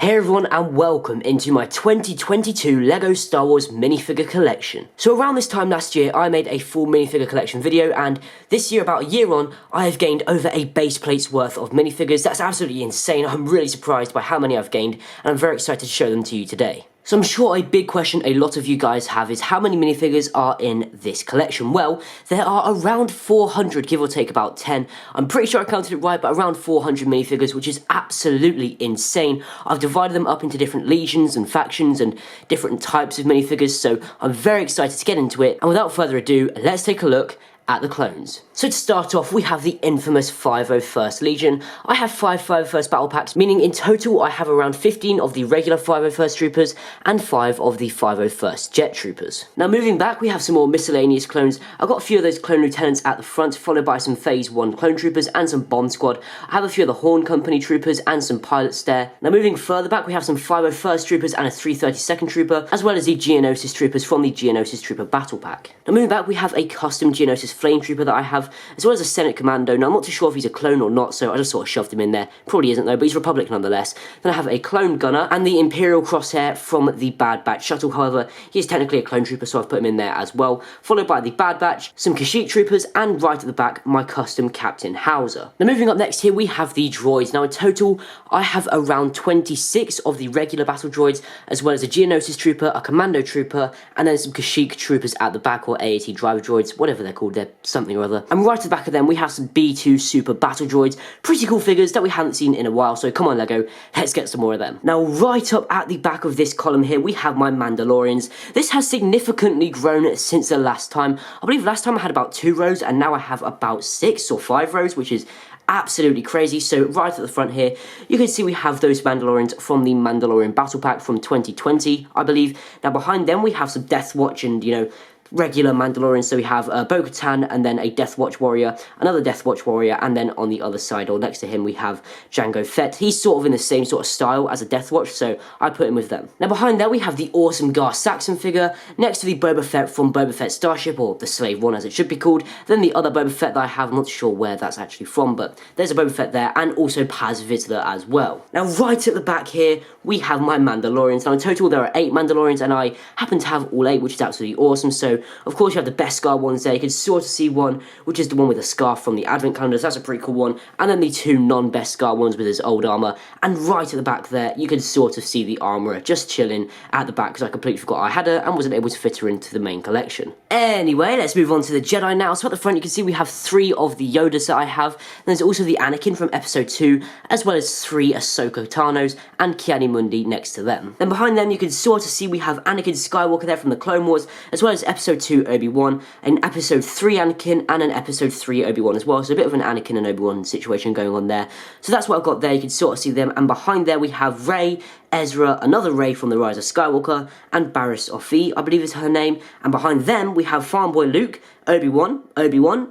Hey everyone and welcome into my 2022 LEGO Star Wars minifigure collection. So around this time last year I made a full minifigure collection video, and this year, about a year on, I have gained over a base plate's worth of minifigures. That's absolutely insane. I'm really surprised by how many I've gained, and I'm very excited to show them to you today. So I'm sure a big question a lot of you guys have is how many minifigures are in this collection? Well, there are around 400, give or take about 10. I'm pretty sure I counted it right, but around 400 minifigures, which is absolutely insane. I've divided them up into different legions and factions and different types of minifigures, so I'm very excited to get into it. And without further ado, let's take a look at the clones. So to start off, we have the infamous 501st Legion. I have 5 501st battle packs, meaning in total I have around 15 of the regular 501st troopers and 5 of the 501st jet troopers. Now moving back, we have some more miscellaneous clones. I've got a few of those clone lieutenants at the front, followed by some phase 1 clone troopers and some bomb squad. I have a few of the Horn Company troopers and some pilots there. Now moving further back, we have some 501st troopers and a 332nd trooper, as well as the Geonosis troopers from the Geonosis trooper battle pack. Now moving back, we have a custom Geonosis flame trooper that I have, as well as a Senate commando. Now I'm not too sure if he's a clone or not, so I just sort of shoved him in there. Probably isn't though, but he's Republic nonetheless. Then I have a clone gunner and the Imperial crosshair from the Bad Batch shuttle. However, he is technically a clone trooper, so I've put him in there as well. Followed by the Bad Batch, some Kashyyyk troopers, and right at the back, my custom Captain Hauser. Now moving up next here, we have the droids. Now in total, I have around 26 of the regular battle droids, as well as a Geonosis trooper, a commando trooper, and then some Kashyyyk troopers at the back, or AAT driver droids, whatever they're called, they're something or other. And right at the back of them, we have some B2 super battle droids, pretty cool figures that we haven't seen in a while, so come on LEGO, let's get some more of them. Now right up at the back of this column here, we have my Mandalorians. This has significantly grown since the last time. I believe last time I had about 2 rows, and now I have about 6 or 5 rows, which is absolutely crazy. So right at the front here, you can see we have those Mandalorians from the Mandalorian Battle Pack from 2020, I believe. Now behind them, we have some Death Watch and, regular Mandalorians. So we have Bo-Katan, and then a Death Watch warrior, another Death Watch warrior, and then on the other side, or next to him, we have Django Fett. He's sort of in the same sort of style as a Death Watch, so I put him with them. Now behind there, we have the awesome Gar Saxon figure, next to the Boba Fett from Boba Fett Starship, or the Slave One as it should be called. Then the other Boba Fett that I have, I'm not sure where that's actually from, but there's a Boba Fett there, and also Paz Vizsla as well. Now right at the back here, we have my Mandalorians. Now in total, there are 8 Mandalorians, and I happen to have all 8, which is absolutely awesome. So of course you have the Beskar ones there. You can sort of see one, which is the one with the scarf from the Advent calendars. That's a pretty cool one. And then the 2 non-Beskar ones with his old armor. And right at the back there, you can sort of see the armorer just chilling at the back, because I completely forgot I had her and wasn't able to fit her into the main collection. Anyway, let's move on to the Jedi now. So at the front, you can see we have 3 of the Yodas that I have. And there's also the Anakin from Episode 2, as well as 3 Ahsoka Tano's and Ki-Adi-Mundi next to them. Then behind them, you can sort of see we have Anakin Skywalker there from the Clone Wars, as well as Episode 2 Obi-Wan, an Episode 3 Anakin, and an Episode 3 Obi-Wan as well. So a bit of an Anakin and Obi-Wan situation going on there. So that's what I've got there. You can sort of see them. And behind there, we have Rey, Ezra, another Rey from The Rise of Skywalker, and Barriss Offee, I believe is her name. And behind them, we have Farm Boy Luke, Obi-Wan,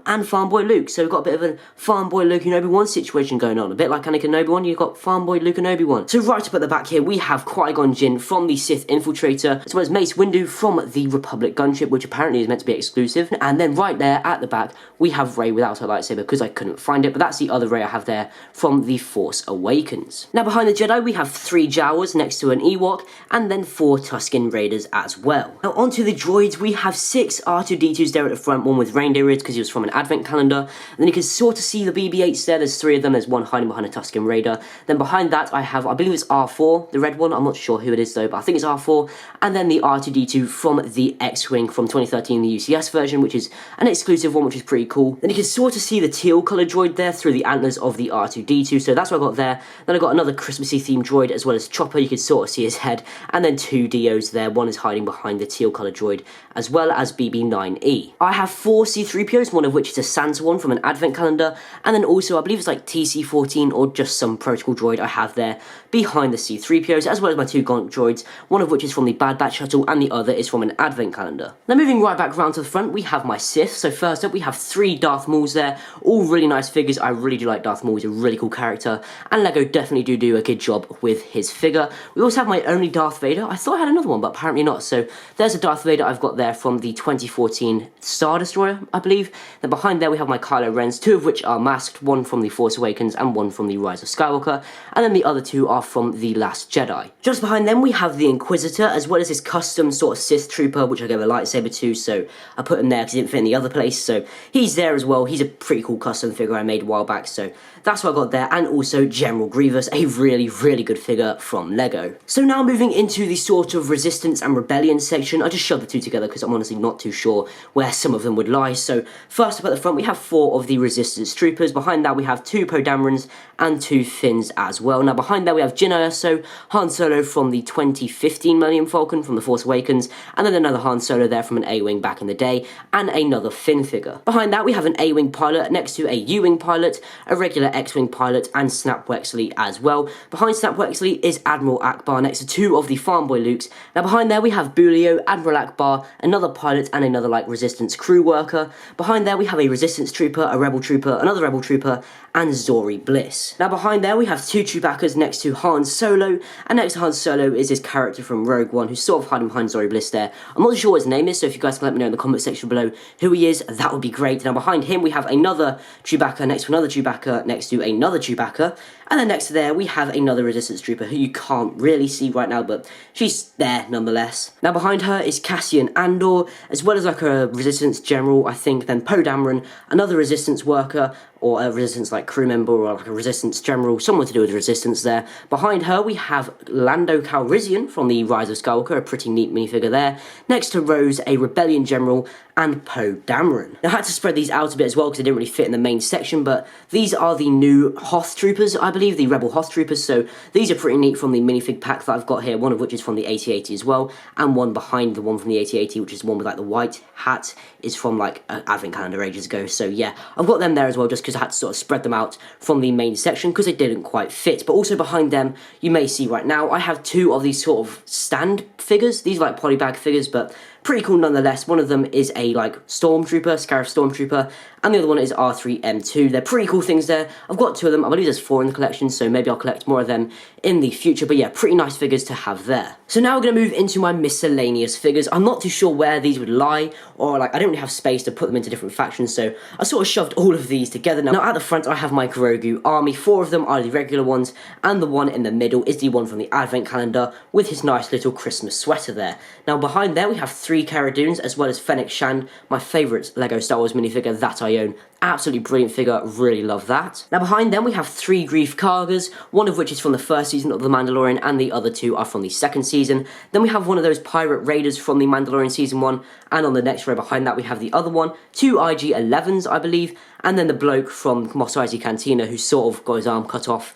and Farm Boy Luke. So we've got a bit of a Farm Boy Luke and Obi-Wan situation going on. A bit like Anakin and Obi-Wan, you've got Farm Boy Luke and Obi-Wan. So right up at the back here, we have Qui-Gon Jinn from the Sith Infiltrator, as well as Mace Windu from the Republic Gunship, which apparently is meant to be exclusive. And then right there at the back, we have Rey without her lightsaber, because I couldn't find it, but that's the other Rey I have there from The Force Awakens. Now behind the Jedi, we have 3 Jawas next to an Ewok, and then 4 Tusken Raiders as well. Now onto the droids, we have 6 R2-D2s there at the front, one with reindeer ears because he was from an Advent calendar. And then you can sort of see the BB-8s there. There's 3 of them. There's one hiding behind a Tusken Raider. Then behind that, I have, I believe it's R4, the red one. I'm not sure who it is though, but I think it's R4. And then the R2-D2 from the X-Wing from 2013, the UCS version, which is an exclusive one, which is pretty cool. Then you can sort of see the teal colour droid there through the antlers of the R2-D2. So that's what I got there. Then I got another Christmassy themed droid, as well as Chopper. You can sort of see his head. And then 2 Dios there. One is hiding behind the teal colour droid, as well as BB-9E. I have 4 C-3POs, one of which is a Santa one from an Advent calendar, and then also I believe it's like TC-14 or just some protocol droid I have there behind the C-3POs, as well as my 2 Gonk droids, one of which is from the Bad Batch shuttle and the other is from an Advent calendar. Now moving right back around to the front, we have my Sith. So first up, we have 3 Darth Mauls there, all really nice figures. I really do like Darth Maul, he's a really cool character, and LEGO definitely do a good job with his figure. We also have my only Darth Vader. I thought I had another one, but apparently not. So there's a Darth Vader I've got there from the 2014 Star Destroyer, I believe. Then behind there we have my Kylo Rens, 2 of which are masked, one from The Force Awakens and one from The Rise of Skywalker, and then the other 2 are from The Last Jedi. Just behind them we have the Inquisitor, as well as his custom sort of Sith Trooper, which I gave a lightsaber to, so I put him there because he didn't fit in the other place, so he's there as well. He's a pretty cool custom figure I made a while back, so that's what I got there, and also General Grievous, a really good figure from LEGO. So now moving into the sort of Resistance and Rebellion section, I just shoved the 2 together because I'm honestly not too sure where some of them would lie. So first up at the front we have 4 of the Resistance Troopers, behind that we have 2 Poe Damerons and 2 Finns as well. Now behind there we have Geonosis, Han Solo from the 2015 Millennium Falcon from The Force Awakens, and then another Han Solo there from an A-Wing back in the day, and another Finn figure. Behind that we have an A-Wing pilot next to a U-Wing pilot, a regular X-Wing pilot, and Snap Wexley as well. Behind Snap Wexley is Admiral Akbar next to 2 of the Farm Boy Lukes. Now behind there we have Bulio, Admiral Akbar, another pilot, and another like Resistance crew worker. Behind there we have a Resistance trooper, a Rebel trooper, another Rebel trooper, and Zori Bliss. Now behind there we have 2 Chewbaccas next to Han Solo, and next to Han Solo is his character from Rogue One, who's sort of hiding behind Zori Bliss there. I'm not sure what his name is, so if you guys can let me know in the comment section below who he is, that would be great. Now behind him we have another Chewbacca next to another Chewbacca next to another Chewbacca, and then next to there we have another Resistance trooper who you can't really see right now, but she's there nonetheless. Now behind her is Cassian Andor, as well as like a Resistance general, I think, then Poe Dameron, another Resistance worker, or a Resistance like crew member, or like a Resistance general, someone to do with Resistance there. Behind her we have Lando Calrissian from The Rise of Skywalker, a pretty neat minifigure there. Next to Rose, a Rebellion general, and Poe Dameron. Now I had to spread these out a bit as well because they didn't really fit in the main section, but these are the new Hoth troopers, I believe, the Rebel Hoth troopers, so these are pretty neat from the minifig pack that I've got here, one of which is from the 8080 as well, and one behind the one from the 8080, which is the one with like the white hat, is from like an advent calendar ages ago. So yeah, I've got them there as well just because I had to sort of spread them out from the main section because they didn't quite fit. But also behind them, you may see right now, I have 2 of these sort of stand figures. These are like polybag figures, but pretty cool nonetheless. One of them is a like Stormtrooper, Scarif Stormtrooper, and the other one is R3M2. They're pretty cool things there. I've got 2 of them. I believe there's 4 in the collection, so maybe I'll collect more of them in the future. But yeah, pretty nice figures to have there. So now we're going to move into my miscellaneous figures. I'm not too sure where these would lie, or like I don't really have space to put them into different factions, so I sort of shoved all of these together. Now at the front I have my Grogu army. 4 of them are the regular ones, and the one in the middle is the one from the advent calendar with his nice little Christmas sweater there. Now behind there we have 3 Cara Dunes, as well as Fennec Shand, my favourite LEGO Star Wars minifigure that I own. Absolutely brilliant figure, really love that. Now behind them we have 3 Greef Kargas, one of which is from the first season of The Mandalorian, and the other 2 are from the second season. Then we have one of those Pirate Raiders from The Mandalorian Season 1, and on the next row behind that we have the other one, 2 IG-11s I believe, and then the bloke from Mos Eisley Cantina who sort of got his arm cut off.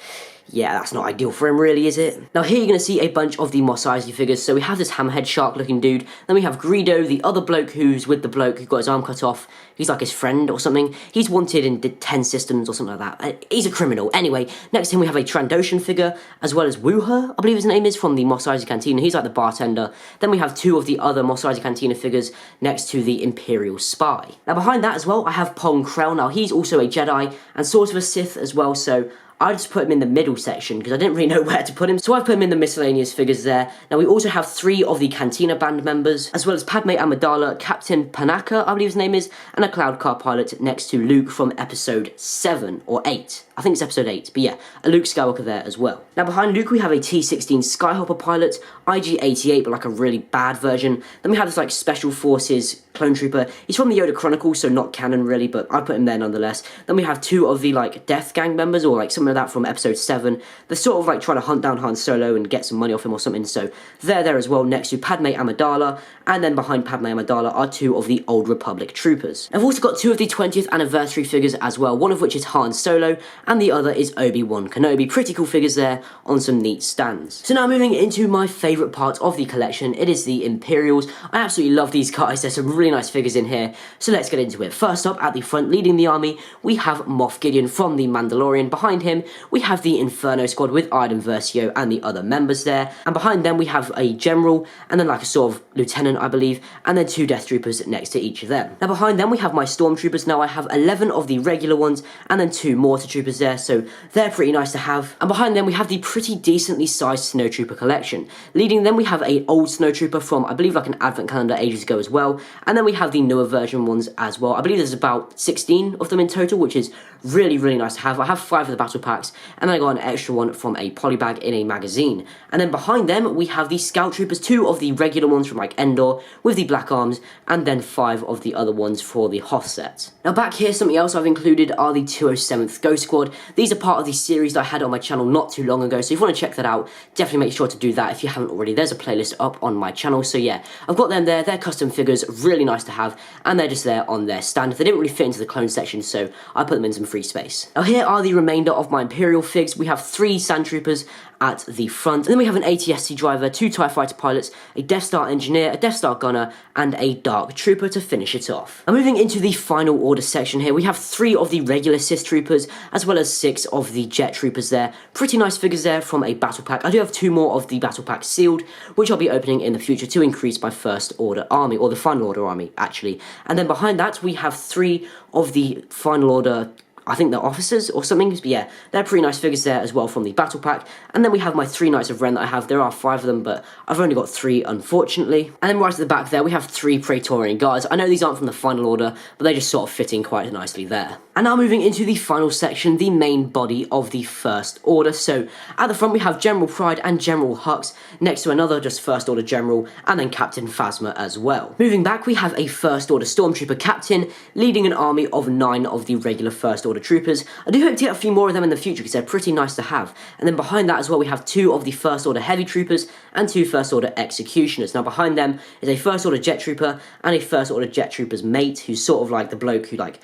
Yeah, that's not ideal for him really, is it? Now here you're going to see a bunch of the Mos Eisley figures. So we have this hammerhead shark looking dude, then we have Greedo, the other bloke who's with the bloke who got his arm cut off. He's like his friend or something. He's wanted in 10 systems or something like that. He's a criminal. Anyway, next to him we have a Trandoshan figure, as well as Wooher, I believe his name is, from the Mos Eisley Cantina. He's like the bartender. Then we have 2 of the other Mos Eisley Cantina figures next to the Imperial spy. Now behind that as well I have Pong Krell. Now he's also a Jedi and sort of a Sith as well, so I just put him in the middle section because I didn't really know where to put him, so I put him in the miscellaneous figures there. Now we also have 3 of the Cantina band members, as well as Padme Amidala, Captain Panaka, I believe his name is, and a Cloud Car pilot next to Luke from episode 7 or 8. I think it's episode 8, but yeah, a Luke Skywalker there as well. Now behind Luke we have a T16 Skyhopper Pilot, IG-88, but like a really bad version. Then we have this like Special Forces Clone Trooper. He's from the Yoda Chronicles, so not canon really, but I put him there nonetheless. Then we have 2 of the like Death Gang members, or like something like that from episode 7. They're sort of like trying to hunt down Han Solo and get some money off him or something, so they're there as well next to Padme Amidala, and then behind Padme Amidala are 2 of the Old Republic troopers. I've also got 2 of the 20th anniversary figures as well, one of which is Han Solo, and the other is Obi-Wan Kenobi. Pretty cool figures there on some neat stands. So now moving into my favourite part of the collection, it is the Imperials. I absolutely love these guys. There's some really nice figures in here, so let's get into it. First up, at the front, leading the army, we have Moth Gideon from the Mandalorian. Behind him, we have the Inferno squad with Iden Versio and the other members there, and behind them we have a general, and then like a sort of lieutenant, I believe, and then 2 Death Troopers next to each of them. Now behind them we have my Stormtroopers. Now I have 11 of the regular ones, and then 2 Mortar Troopers there, so they're pretty nice to have. And behind them we have the pretty decently sized Snowtrooper collection. Leading them we have a old Snowtrooper from, I believe, like an advent calendar ages ago as well, and then we have the newer version ones as well. I believe there's about 16 of them in total, which is really nice to have. I have 5 of the battle packs, and then I got an extra one from a polybag in a magazine. And then behind them we have the Scout Troopers, 2 of the regular ones from like Endor with the black arms, and then 5 of the other ones for the Hoth set. Now back here, something else I've included are the 207th Ghost Squad. These are part of the series that I had on my channel not too long ago, so if you want to check that out, definitely make sure to do that if you haven't already. There's a playlist up on my channel, so yeah, I've got them there. They're custom figures, really nice to have, and they're just there on their stand. They didn't really fit into the clone section, so I put them in some free space. Now here are the remainder of my Imperial figs. We have 3 Sand Troopers at the front, and then we have an ATST driver, 2 TIE Fighter pilots, a Death Star engineer, a Death Star gunner, and a Dark Trooper to finish it off. Now moving into the final order section here, we have 3 of the regular Sith Troopers, as well as 6 of the Jet Troopers there. Pretty nice figures there from a battle pack. I do have 2 more of the battle pack sealed, which I'll be opening in the future to increase my first order army, or the final order army, actually. And then behind that, we have 3 of the final order, I think they're officers or something, but yeah, they're pretty nice figures there as well from the battle pack. And then we have my 3 Knights of Ren that I have. There are 5 of them, but I've only got 3, unfortunately. And then right at the back there, we have 3 Praetorian Guards. I know these aren't from the final order, but they just sort of fit in quite nicely there. And now moving into the final section, the main body of the First Order. So at the front, we have General Pride and General Hux, next to another just First Order General, and then Captain Phasma as well. Moving back, we have a First Order Stormtrooper Captain, leading an army of 9 of the regular First Order Troopers. I do hope to get a few more of them in the future because they're pretty nice to have. And then behind that as well, we have 2 of the First Order Heavy Troopers and 2 First Order Executioners. Now behind them is a First Order Jet Trooper and a First Order Jet Trooper's mate, who's sort of like the bloke who like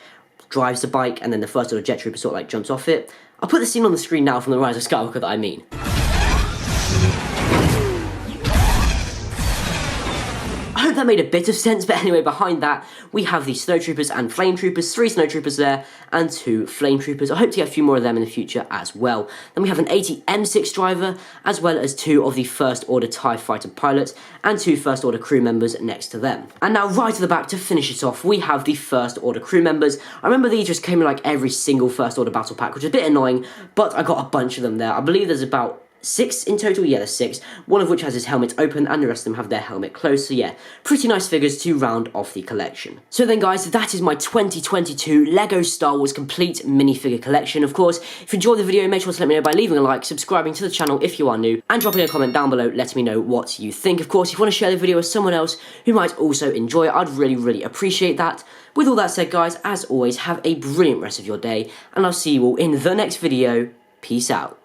drives the bike, and then the First Order Jet Trooper sort of like jumps off it. I'll put the scene on the screen now from The Rise of Skywalker that I mean. I hope that made a bit of sense, but anyway, behind that, we have the Snow Troopers and Flame Troopers, 3 Snow Troopers there, and 2 Flame Troopers. I hope to get a few more of them in the future as well. Then we have an 80 M6 driver, as well as 2 of the First Order TIE Fighter pilots, and 2 First Order crew members next to them. And now, right at the back, to finish it off, we have the First Order crew members. I remember these just came in like every single First Order battle pack, which is a bit annoying, but I got a bunch of them there. I believe there's about 6 in total, yeah, there's 6, one of which has his helmet open and the rest of them have their helmet closed, so yeah, pretty nice figures to round off the collection. So then guys, that is my 2022 LEGO Star Wars complete minifigure collection. Of course, if you enjoyed the video, make sure to let me know by leaving a like, subscribing to the channel if you are new, and dropping a comment down below letting me know what you think. Of course, if you want to share the video with someone else who might also enjoy it, I'd really appreciate that. With all that said guys, as always, have a brilliant rest of your day, and I'll see you all in the next video. Peace out.